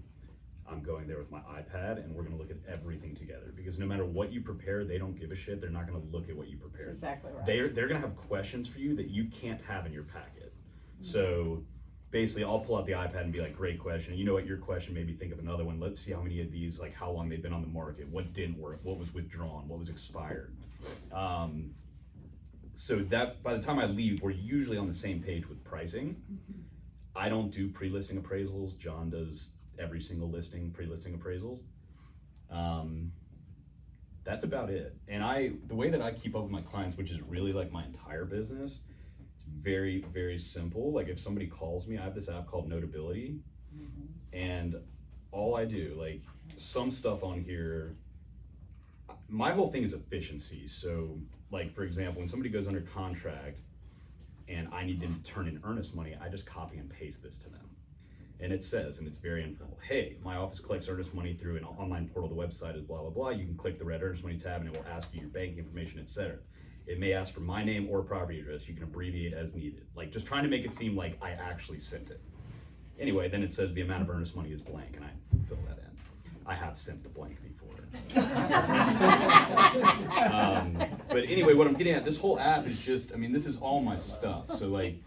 I'm going there with my iPad, and we're gonna look at everything together, because no matter what you prepare, they don't give a shit. They're not gonna look at what you That's prepared. exactly right. They're gonna have questions for you that you can't have in your packet. So basically, I'll pull out the iPad and be like, great question. You know what, your question made me think of another one. Let's see how many of these, like how long they've been on the market, what didn't work, what was withdrawn, what was expired. So that by the time I leave, we're usually on the same page with pricing. I don't do pre-listing appraisals. John does every single listing, pre-listing appraisals. That's about it. And the way that I keep up with my clients, which is really like my entire business, it's very, very simple. Like if somebody calls me, I have this app called Notability, and all I do, like some stuff on here, my whole thing is efficiency. So like, for example, when somebody goes under contract and I need them to turn in earnest money, I just copy and paste this to them. And it says, and it's very informal, hey, my office collects earnest money through an online portal. The website is blah, blah, blah. You can click the red earnest money tab and it will ask you your banking information, etc. It may ask for my name or property address. You can abbreviate as needed. Like just trying to make it seem like I actually sent it. Anyway, then it says the amount of earnest money is blank, and I fill that in. I have sent the blank before. But anyway, what I'm getting at, this whole app is just, I mean, this is all my stuff. So like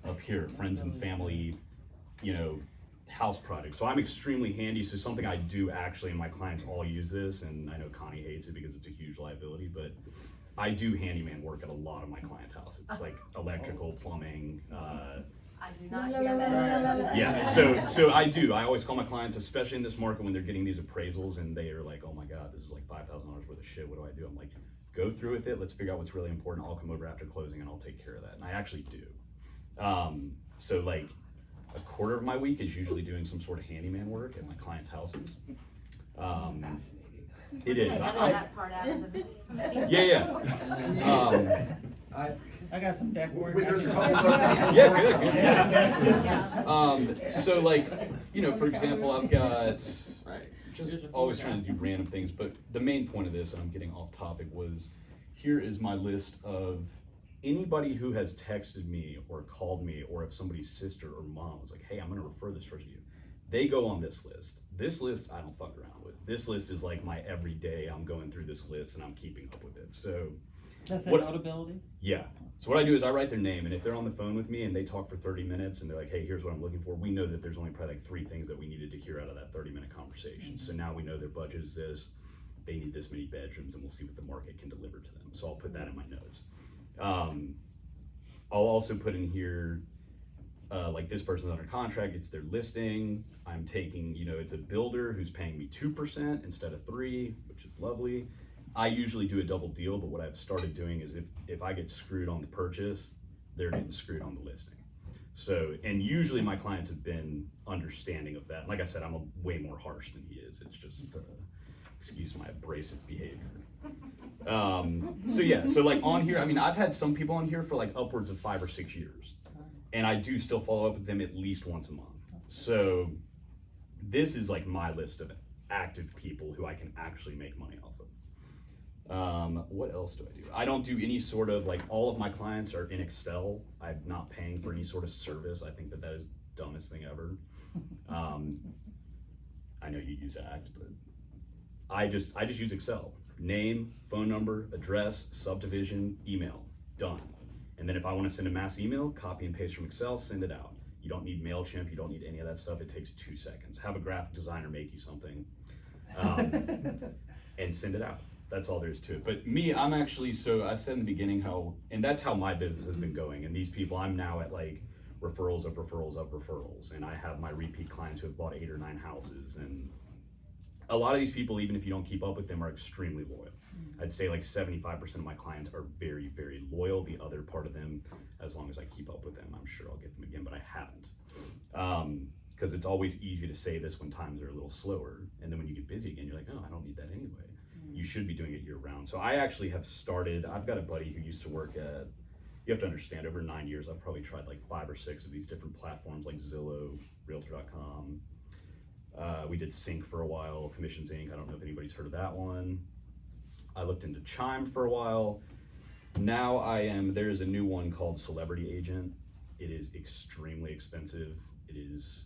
up here, friends and family, you know, house projects. So I'm extremely handy. So something I do actually, and my clients all use this, and I know Connie hates it because it's a huge liability, but I do handyman work at a lot of my clients' houses. It's like electrical, plumbing, I do not hear that. yeah, so I do. I always call my clients, especially in this market when they're getting these appraisals and they are like, oh my God, this is like $5,000 worth of shit. What do I do? I'm like, go through with it. Let's figure out what's really important. I'll come over after closing and I'll take care of that. And I actually do. So like a quarter of my week is usually doing some sort of handyman work at my clients' houses. It is. That part out of the. Yeah. I got some deck work. There's a couple of us. Yeah, good. So like, you know, for example, I've got, just always trying to do random things, but the main point of this, and I'm getting off topic, was here is my list of anybody who has texted me or called me, or if somebody's sister or mom was like, hey, I'm gonna refer this person to you. They go on this list. This list I don't fuck around with. This list is like my everyday, I'm going through this list and I'm keeping up with it. So That's a what- notability? yeah. So what I do is I write their name, and if they're on the phone with me and they talk for 30 minutes and they're like, hey, here's what I'm looking for, we know that there's only probably like 3 things that we needed to hear out of that 30-minute conversation. So now we know their budget is this, they need this many bedrooms, and we'll see what the market can deliver to them. So I'll put that in my notes. I'll also put in here, like this person's under contract, it's their listing. I'm taking, you know, it's a builder who's paying me 2% instead of 3%, which is lovely. I usually do a double deal, but what I've started doing is if I get screwed on the purchase, they're getting screwed on the listing. So, and usually my clients have been understanding of that. Like I said, I'm way more harsh than he is. It's just, excuse my abrasive behavior. So yeah, so like on here, I mean, I've had some people on here for like upwards of 5 or 6 years, and I do still follow up with them at least once a month. So this is like my list of active people who I can actually make money off of. What else do I do? I don't do any sort of, like, all of my clients are in Excel. I'm not paying for any sort of service. I think that is the dumbest thing ever. I know you use Act, but I just use Excel. Name, phone number, address, subdivision, email, done. And then if I want to send a mass email, copy and paste from Excel, send it out. You don't need MailChimp, you don't need any of that stuff. It takes 2 seconds. Have a graphic designer make you something, and send it out. That's all there is to it. But me, I'm actually, so I said in the beginning how, and that's how my business has been going. And these people, I'm now at like referrals of referrals of referrals. And I have my repeat clients who have bought 8 or 9 houses. And a lot of these people, even if you don't keep up with them, are extremely loyal. I'd say like 75% of my clients are very, very loyal. The other part of them, as long as I keep up with them, I'm sure I'll get them again, but I haven't. Because it's always easy to say this when times are a little slower. And then when you get busy again, you're like, oh, I don't need that anyway. You should be doing it year round. So I actually have started, I've got a buddy who used to work at, you have to understand, over 9 years, I've probably tried like 5 or 6 of these different platforms like Zillow, Realtor.com. We did Sync for a while, Commissions Inc. I don't know if anybody's heard of that one. I looked into Chime for a while. Now there's a new one called Celebrity Agent. It is extremely expensive. It is,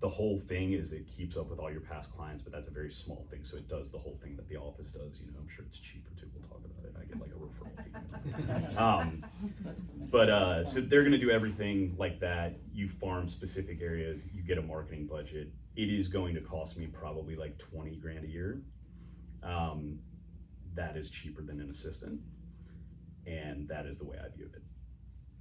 the whole thing is it keeps up with all your past clients, but that's a very small thing. So it does the whole thing that the office does. You know, I'm sure it's cheaper too. We'll talk about it. I get like a referral fee. So they're gonna do everything like that. You farm specific areas, you get a marketing budget. It is going to cost me probably like 20 grand a year. That is cheaper than an assistant. And that is the way I view it.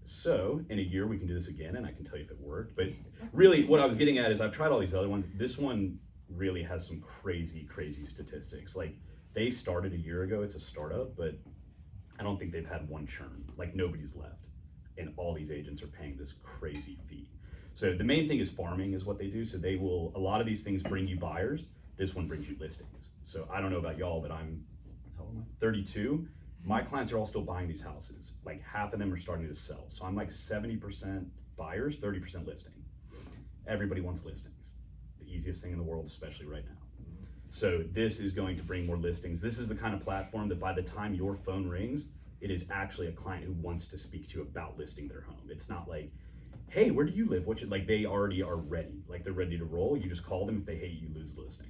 So in a year we can do this again and I can tell you if it worked. But really what I was getting at is I've tried all these other ones. This one really has some crazy, crazy statistics. Like they started a year ago, it's a startup, but I don't think they've had one churn. Like nobody's left. and all these agents are paying this crazy fee. So the main thing is farming is what they do. So they will, a lot of these things bring you buyers. This one brings you listings. So I don't know about y'all, but I'm, how old am I? 32. My clients are all still buying these houses. Like half of them are starting to sell. So I'm like 70% buyers, 30% listing. Everybody wants listings. The easiest thing in the world, especially right now. So this is going to bring more listings. This is the kind of platform that by the time your phone rings, it is actually a client who wants to speak to you about listing their home. It's not like, hey, where do you live? Like they already are ready. Like they're ready to roll. You just call them. If they hate you, lose the listing.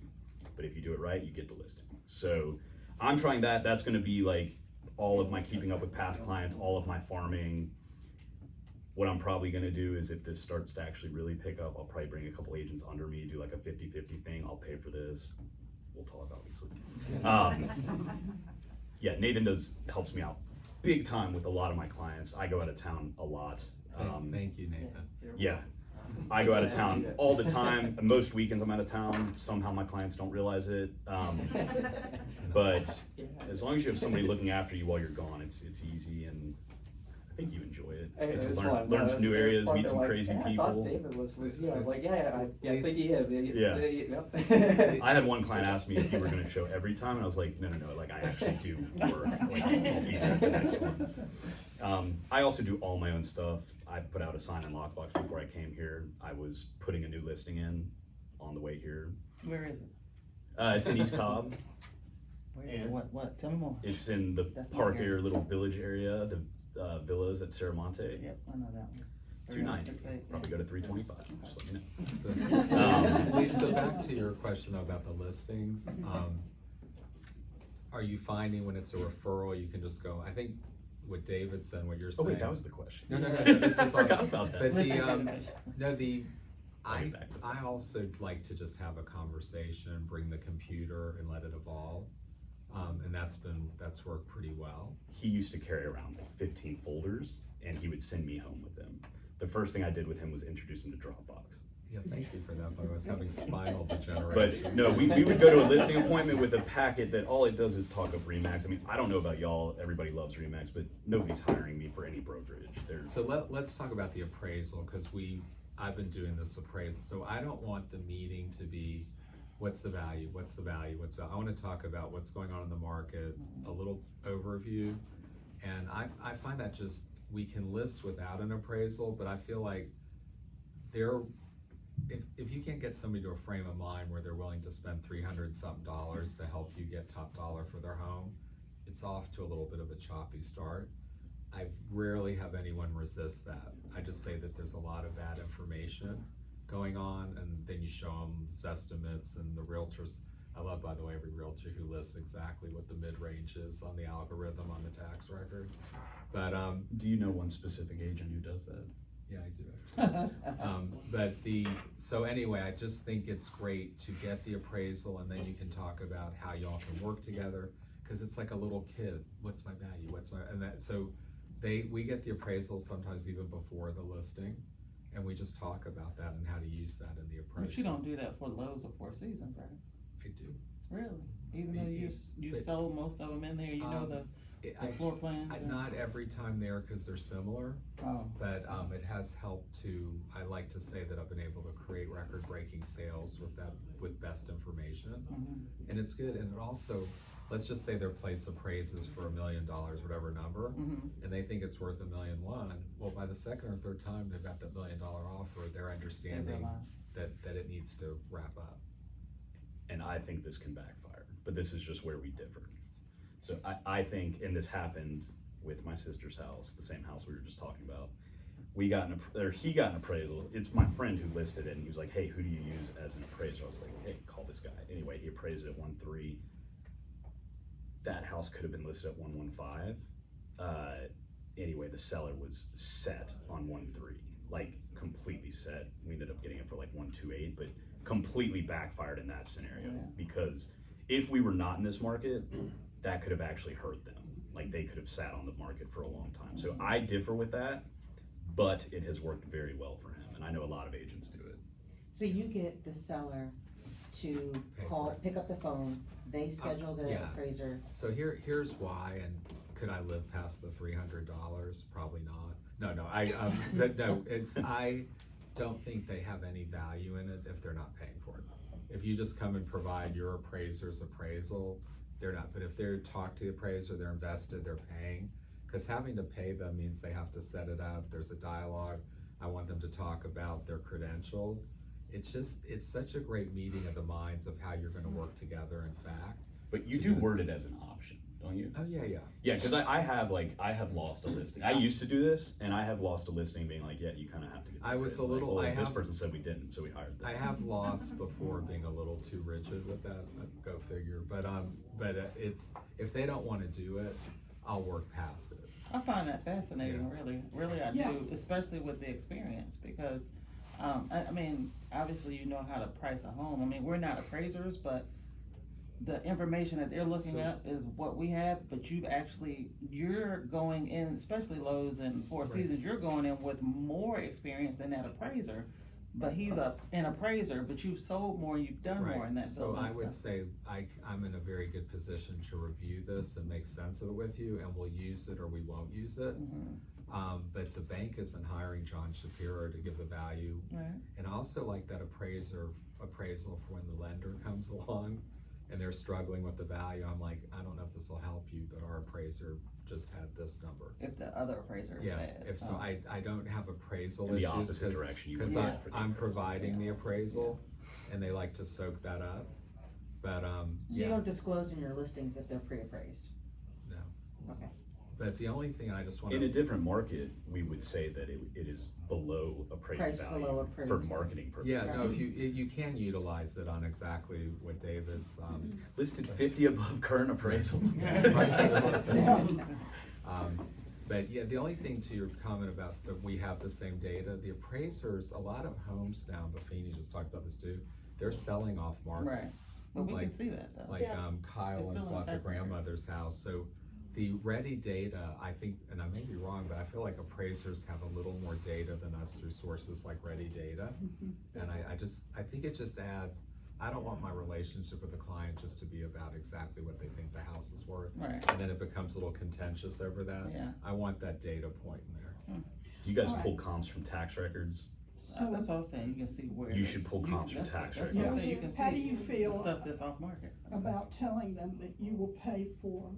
But if you do it right, you get the listing. So I'm trying that. That's gonna be like all of my keeping up with past clients, all of my farming. What I'm probably gonna do is if this starts to actually really pick up, I'll probably bring a couple agents under me, do like a 50-50 thing. I'll pay for this. We'll talk obviously. Yeah, Nathan helps me out big time with a lot of my clients. I go out of town a lot. Thank you, Nathan. Yeah, I go out of town all the time. Most weekends I'm out of town. Somehow my clients don't realize it. But as long as you have somebody looking after you while you're gone, it's easy, and I think you enjoy it. It was learn fun. some new areas, meet some Like, crazy I people. thought David was you. I was like, yeah, I think he is. Yeah. Yep. I had one client ask me if you were going to show every time, and I was like, no, like I actually do work. Like, I'll be there at the next one. I also do all my own stuff. I put out a sign and lockbox before I came here. I was putting a new listing in on the way here. Where is it? It's in East Cobb. What? Tell me more. It's in the That's not park here. area, little village area, the villas at Serramonte. Yep, I know that one. 290. Probably go to 325. Just let me know. Lisa, back to your question about the listings. Are you finding when it's a referral, you can just go, I think what David said, what you're saying. Oh wait, that was the question. No, this I is forgot about that. But Let's the, I'll I be back with I also like to just have a conversation, bring the computer and let it evolve. And that's worked pretty well. He used to carry around like 15 folders, and he would send me home with them. The first thing I did with him was introduce him to Dropbox. Yeah, thank you for that, but I was having spinal degeneration. But no, we would go to a listing appointment with a packet that all it does is talk of Remax. I mean, I don't know about y'all, everybody loves Remax, but nobody's hiring me for any brokerage. So let's talk about the appraisal, because I've been doing this appraisal, so I don't want the meeting to be, what's the value, what's the value, what's the, I wanna talk about what's going on in the market, a little overview, and I find that just, we can list without an appraisal, but I feel like if you can't get somebody to a frame of mind where they're willing to spend $300-something to help you get top dollar for their home, it's off to a little bit of a choppy start. I rarely have anyone resist that. I just say that there's a lot of bad information going on, and then you show them Zestimates and the realtors. I love, by the way, every realtor who lists exactly what the mid-range is on the algorithm on the tax record. But do you know one specific agent who does that? yeah, I do. So anyway, I just think it's great to get the appraisal, and then you can talk about how y'all can work together, because it's like a little kid. What's my value? We get the appraisal sometimes even before the listing, and we just talk about that and how to use that in the appraisal. But you don't do that for Lowe's or Four Seasons, right? I do. Really? Even though you sold most of them in there, you know the floor plans? Not every time there, because they're similar. Oh. But it has helped to, I like to say that I've been able to create record-breaking sales with best information. Mm-hmm. And it's good, and it also, let's just say their place appraises for $1 million, whatever number, Mm-hmm. and they think it's worth $1.1 million. Well, by the second or third time they've got that $1 million offer, they're understanding that it needs to wrap up. And I think this can backfire, but this is just where we differ. So I think, and this happened with my sister's house, the same house we were just talking about. He got an appraisal. It's my friend who listed it, and he was like, hey, who do you use as an appraiser? I was like, hey, call this guy. Anyway, he appraised it at 1.3. That house could have been listed at 1.15. Anyway, the seller was set on 1.3, like completely set. We ended up getting it for like 1.28, but completely backfired in that scenario, because if we were not in this market, that could have actually hurt them. Like they could have sat on the market for a long time. So I differ with that, but it has worked very well for him, and I know a lot of agents do it. So you get the seller to pick up the phone, they schedule the yeah. appraiser. So here's why, and could I live past the $300? Probably not. No, but no, I don't think they have any value in it if they're not paying for it. If you just come and provide your appraiser's appraisal, they're not, but if they're talk to the appraiser, they're invested, they're paying. Cause having to pay them means they have to set it up, there's a dialogue, I want them to talk about their credentials. It's such a great meeting of the minds of how you're gonna work together in fact. But you do word it as an option, don't you? Oh, yeah. Yeah, because I have lost a listing. I used to do this, and I have lost a listing being like, yeah, you kind of have to get. I was a little- Like, I well, this have- person said we didn't, so we hired them. I have lost before being a little too rigid with that, go figure, but it's, if they don't wanna do it, I'll work past it. I find that fascinating, Yeah. really I Yeah. do, especially with the experience, because, I mean, obviously you know how to price a home, I mean, we're not appraisers, but the information that they're looking So- at is what we have, but you're going in, especially Lowe's and Four Right. Seasons, you're going in with more experience than that appraiser. But he's an appraiser, but you've sold more, you've done more in that So building. I would say I'm in a very good position to review this and make sense of it with you, and we'll use it or we won't use it. Mhm. But the bank isn't hiring John Shapiro to give the value. Right. And I also like that appraisal for when the lender comes along and they're struggling with the value. I'm like, I don't know if this will help you, but our appraiser just had this number. If the other appraiser is Yeah, bad. if so, I don't have appraisal In the issues. opposite direction, you Cause would want for the I'm appraisal. providing the appraisal and they like to soak that up, but, So you yeah, don't disclose in your listings if they're pre-appraised? no. Okay. But the only thing I just wanna. In a different market, we would say that it is below appraised Price value below for appraised. marketing purposes. Yeah, no, if you can utilize it on exactly what David's, Listed 50 above current appraisal. But yeah, the only thing to your comment about that we have the same data, the appraisers, a lot of homes now, Buffini just talked about this too, they're selling off market. Right, but we can Like- see that though. Like, Yeah. It's Kyle still in bought their tax records. grandmother's house, so the ready data, I think, and I may be wrong, but I feel like appraisers have a little more data than us through sources like ready data. And I think it just adds, I don't want my relationship with the client just to be about exactly what they think the house is worth. Right, And then it becomes a little contentious over that. yeah. I want that data point in there. Do you guys pull comps from tax records? That's what I was saying, you can see where. You should pull comps from that's what- tax that's what I'm records. saying, you can How do see you the feel stuff that's off market. about telling them that you will pay for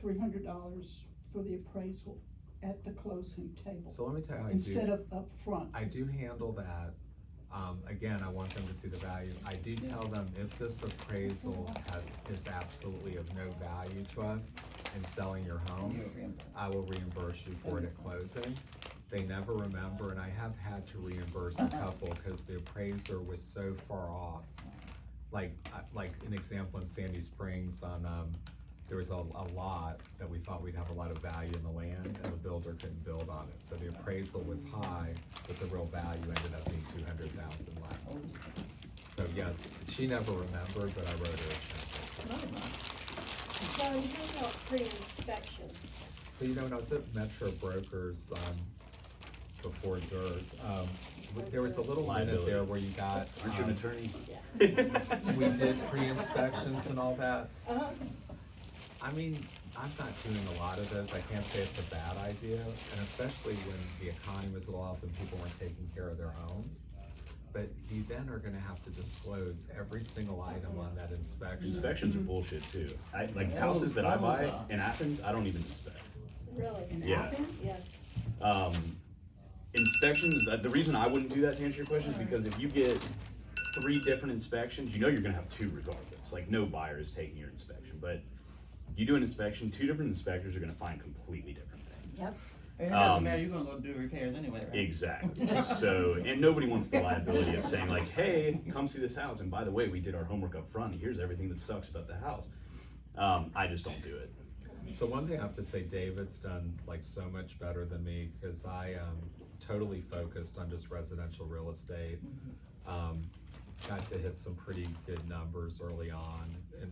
$300 for the appraisal at the closing table So let me tell you how instead of upfront? I do handle that. Again, I want them to see the value. I do tell them if this appraisal is absolutely of no value to us in selling your home, I will reimburse you for it at closing. They never remember, and I have had to reimburse a couple because the appraiser was so far off. Like an example in Sandy Springs there was a lot that we thought we'd have a lot of value in the land and the builder couldn't build on it. So the appraisal was high, but the real value ended up being 200,000 less. So yes, she never remembered, but I wrote her a check. John, how about pre-inspections? So when I was at Metro Brokers, before Dirt, there was a little minute there where you got, Aren't you an attorney? we did pre-inspections and all that. Uh-huh. I mean, I'm not doing a lot of those, I can't say it's a bad idea, and especially when the economy was a little off and people weren't taking care of their homes. But you then are gonna have to disclose every single item on that inspection. Inspections are bullshit too. Houses that I buy in Athens, I don't even inspect. Really? Yeah. Yeah. Inspections, the reason I wouldn't do that to answer your question is because if you get 3 different inspections, you know you're gonna have 2 regardless. Like no buyer is taking your inspection, but you do an inspection, 2 different inspectors are gonna find completely different things. Yep. And it doesn't matter, you're gonna go do repairs anyway, right? Exactly. So, and nobody wants the liability of saying like, hey, come see this house, and by the way, we did our homework up front, and here's everything that sucks about the house. I just don't do it. So one thing I have to say, David's done like so much better than me, cause I totally focused on just residential real estate. Got to hit some pretty good numbers early on, and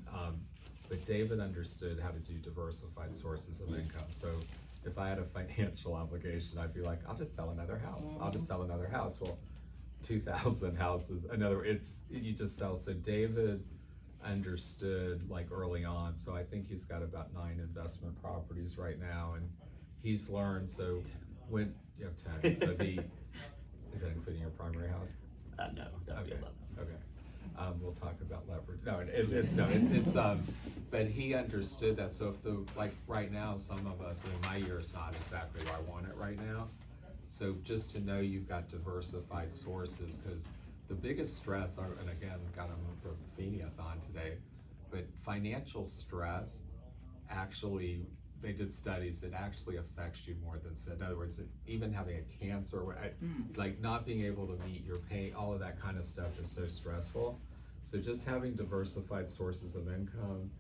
but David understood how to do diversified sources of income. So if I had a financial obligation, I'd be like, I'll just sell another house. I'll just sell another house. Well, 2,000 houses, you just sell. So David understood like early on. So I think he's got about 9 investment properties right now, and he's learned. So when you have 10, so is that including your primary house? No, that would be 11. Okay. We'll talk about leverage. No, but he understood that. So if like right now, some of us, I mean, my year is not exactly where I want it right now. So just to know you've got diversified sources, because the biggest stress, and again, got on the Feeney-a-thon today, but financial stress actually, they did studies, it actually affects you more than fit. In other words, even having a cancer, like not being able to meet your pay, all of that kind of stuff is so stressful. So just having diversified sources of income,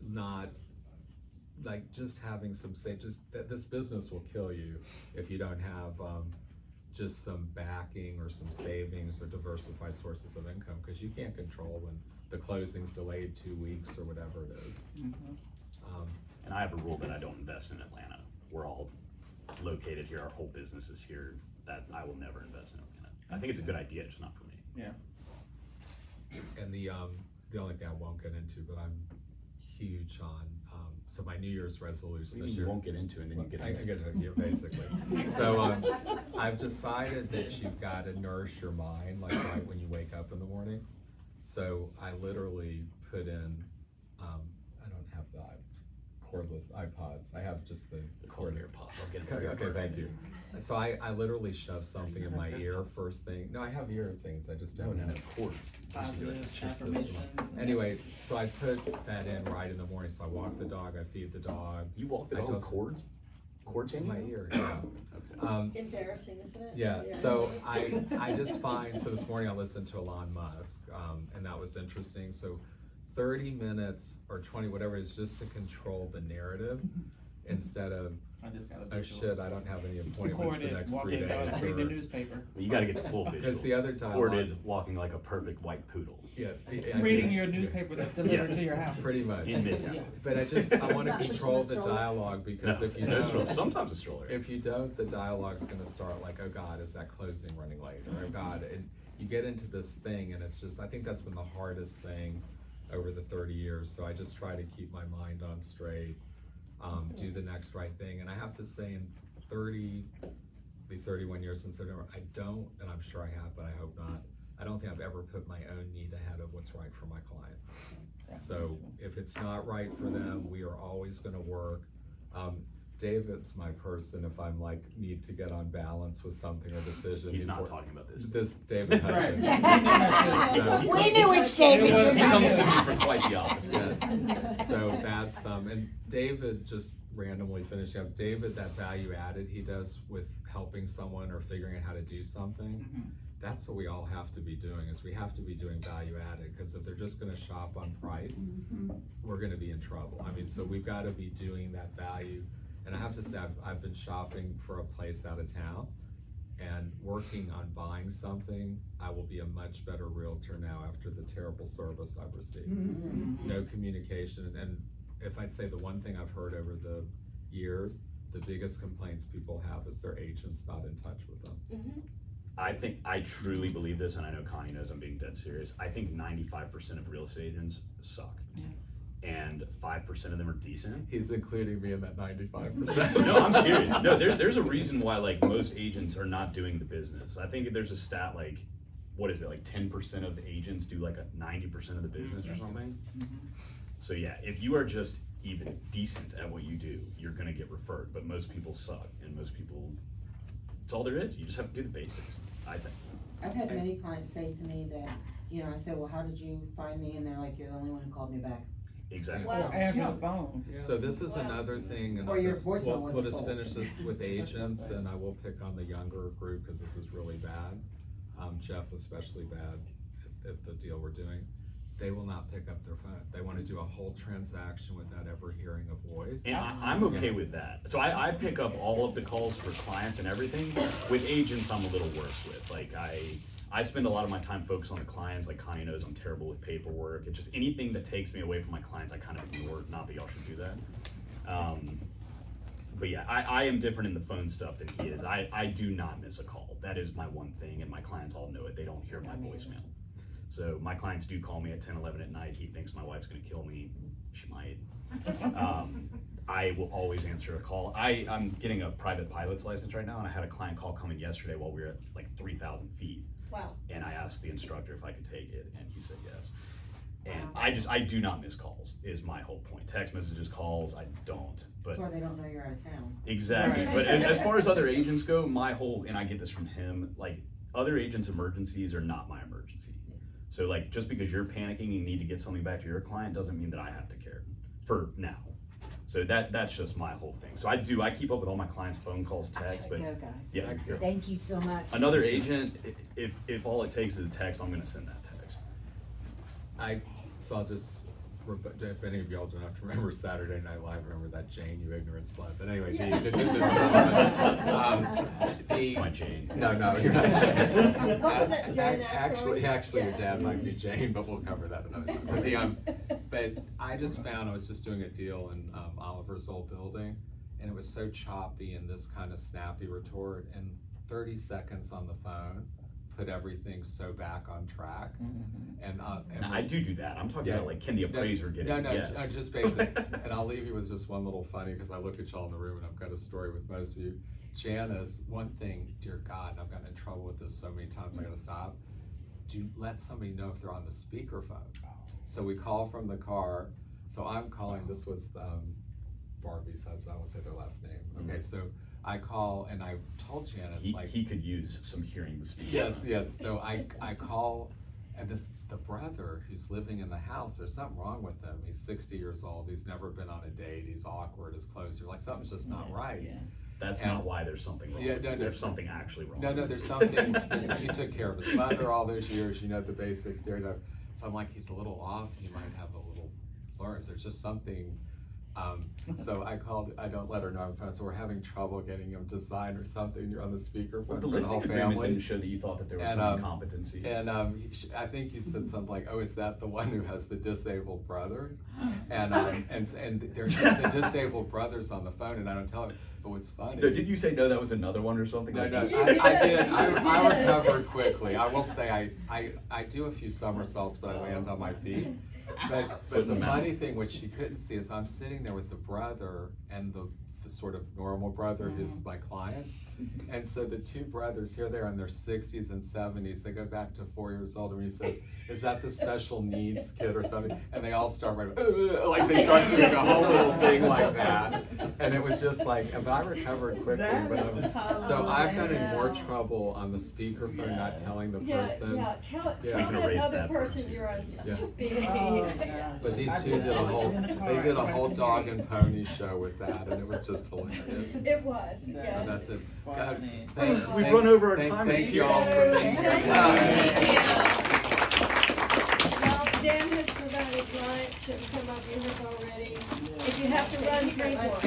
not like just having some that this business will kill you if you don't have just some backing or some savings or diversified sources of income, because you can't control when the closing's delayed 2 weeks or whatever it is. And I have a rule that I don't invest in Atlanta. We're all located here, our whole business is here, that I will never invest in Atlanta. I think it's a good idea, just not for me. Yeah. And the only thing I won't get into, but I'm huge on, so my New Year's resolution this You year. won't get into it, and then you get I into get it. it, yeah, basically. So I've decided that you've got to nourish your mind, like right when you wake up in the morning. So I literally put in, I don't have the cordless iPods. I have just the Cord AirPods. I'll get it for you. Okay, thank you. So I literally shove something in my ear first thing. No, I have ear things. I just don't have cords. Positive Just this affirmations. one. Anyway, so I put that in right in the morning. So I walk the dog, I feed the dog. You walk the I dog don't- with cords? Cords in in my ear, yeah. Embarrassing, isn't it? Yeah, so I just find, so this morning I listened to Elon Musk, and that was interesting. So 30 minutes or 20, whatever it is, just to control the narrative instead of, I just got a oh visual. shit, I don't have any appointments Record the it, next walk 3 it down, days. read the or- newspaper. You gotta get the full visual. Because the other dialogue. Corded walking like a perfect white poodle. Yeah. Reading your newspaper that's delivered to your house. Pretty much. In Midtown. Yeah. But I wanna Not control pushing the a stroller. dialogue, because No, if you no stroller. don't, Sometimes a stroller. if you don't, the dialogue's gonna start like, oh God, is that closing running late? Or oh God, and you get into this thing, and it's just, I think that's been the hardest thing over the 30 years. So I just try to keep my mind on straight, do the next right thing. And I have to say, in 31 years since I've never, I don't, and I'm sure I have, but I hope not, I don't think I've ever put my own need ahead of what's right for my client. So if it's not right for them, we are always gonna work. David's my person if I'm like, need to get on balance with something or decision. He's not talking about this. This David Hudson. So- We knew which David you were He talking comes to me about. for quite the opposite. Yeah. So that's, and David, just randomly finishing up, David, that value added he does with helping someone or figuring out how to do something, that's what we all have to be doing, is we have to be doing value added, because if they're just gonna shop on price, we're gonna be in trouble. I mean, so we've gotta be doing that value. And I have to say, I've been shopping for a place out of town and working on buying something. I will be a much better realtor now after the terrible service I've received. No communication, and if I'd say the one thing I've heard over the years, the biggest complaints people have is their agent's not in touch with them. I truly believe this, and I know Connie knows I'm being dead serious. I think 95% of real estate agents suck. And 5% of them are decent. He's including me in that 95%. No, I'm serious. No, there's a reason why like most agents are not doing the business. I think there's a stat like, what is it, like 10% of agents do like a 90% of the business or something? So yeah, if you are just even decent at what you do, you're gonna get referred, but most people suck, and most people, it's all there is. You just have to do the basics, I think. I've had many clients say to me that, you know, I said, well, how did you find me? And they're like, you're the only one who called me back. Exactly. Wow. Or answer the phone. So this is another thing, and Or your this- voicemail we'll wasn't just full. finish this with agents, and I will pick on the younger group, cause this is really bad. Jeff especially bad at the deal we're doing. They will not pick up their phone. They wanna do a whole transaction without ever hearing a voice. And I'm okay with that. So I pick up all of the calls for clients and everything. With agents, I'm a little worse with. Like I spend a lot of my time focused on the clients. Like Connie knows I'm terrible with paperwork. It's just anything that takes me away from my clients, I kind of ignore. Not that y'all should do that. But yeah, I am different in the phone stuff than he is. I do not miss a call. That is my one thing, and my clients all know it. They don't hear my voicemail. So my clients do call me at 10, 11 at night. He thinks my wife's gonna kill me. She might. I will always answer a call. I'm getting a private pilot's license right now, and I had a client call coming yesterday while we were at like 3,000 feet. Wow. And I asked the instructor if I could take it, and he said yes. And I do not miss calls, is my whole point. Text messages, calls, I don't, but. That's why they don't know you're out of town. Exactly, Right. but as far as other agents go, my whole, and I get this from him, like, other agents' emergencies are not my emergency. So like, just because you're panicking and you need to get something back to your client doesn't mean that I have to care, for now. So that's just my whole thing. So I keep up with all my clients' phone calls, texts, but Go, guys. yeah. Thank you so much. Another agent, if all it takes is a text, I'm gonna send that text. So I'll just, if any of y'all don't have to remember Saturday Night Live, remember that Jane, you ignorant slut. But anyway, My Jane. No, you're not Jane. Wasn't that Dan Actually, Aykroyd? your Yes. dad might be Jane, but we'll cover that another time. But I just found, I was just doing a deal in Oliver's old building, and it was so choppy and this kind of snappy retort, and 30 seconds on the phone put everything so back on track. And Now, I do that. I'm talking about like, can the appraiser get it? No, Yes. just basic. And I'll leave you with just one little funny, because I look at y'all in the room and I've got a story with most of you. Janice, one thing, dear God, and I've gotten in trouble with this so many times, I gotta stop. Do let somebody know if they're on the speakerphone. So we call from the car. So I'm calling, this was Barbie's husband, I won't say their last name. Okay, so I call and I told Janice, He could use some hearing to speak. Yes. So I call, and the brother who's living in the house, there's something wrong with him. He's 60 years old. He's never been on a date. He's awkward. His clothes are like, something's just not right. That's not why there's something wrong. There's something actually wrong. No, there's something. He took care of his mother all those years. You know the basics. So I'm like, he's a little off. He might have a little blurs. There's just something. So I called, I don't let her know I'm fine, so we're having trouble getting him to sign or something. You're on the speakerphone Well, the for the whole listing agreement family. didn't show that you thought that there was And, some incompetency. And I think he said something like, "Oh, is that the one who has the disabled brother?" And there's the disabled brother's on the phone, and I don't tell him. But what's funny? No, did you say no? That was another one or something? No, Like- I did. I recovered quickly. I will say I do a few somersaults, but I land on my feet. But the funny thing, which she couldn't see, is I'm sitting there with the brother and the sort of normal brother who's my client. And so the two brothers, here they are in their 60s and 70s, they go back to 4 years old, and he said, "Is that the special needs kid or something?" And they all start right, like they start doing a whole little thing like that. And it was just like, but I recovered quickly. So I've got in more trouble on the speakerphone not telling the person. Tell We that can erase other that person person. you're on Yeah. speaking. But these two did a whole dog and pony show with that, and it was just hilarious. It was, So yes. that's it. God, We've run over our thank- time. Thank you all for being here. Well, Dan has provided lunch and some of you have already. If you have to run, drink more.